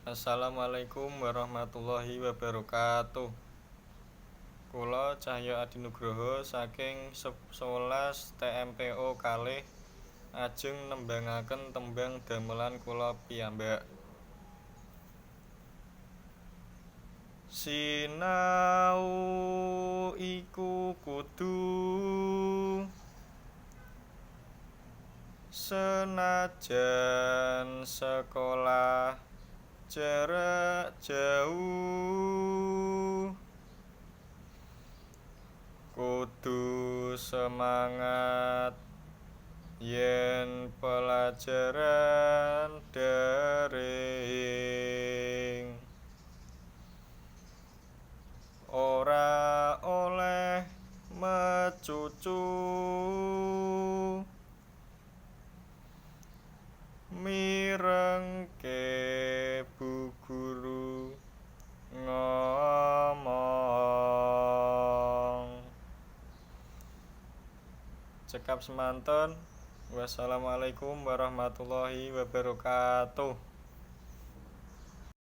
Assalamualaikum warahmatullahi wabarakatuh. Kula Cahya Adinugroho saking 11 TMPO kalih ajeng nembangaken tembang damelan kula piyambak. Sinau iku kudu senajan sekolah jarak jauh, kudu semangat yen pelajaran daring. Ora oleh mecucu mirengke bu guru ngomong. Cekap semanten. Wassalamualaikum warahmatullahi wabarakatuh.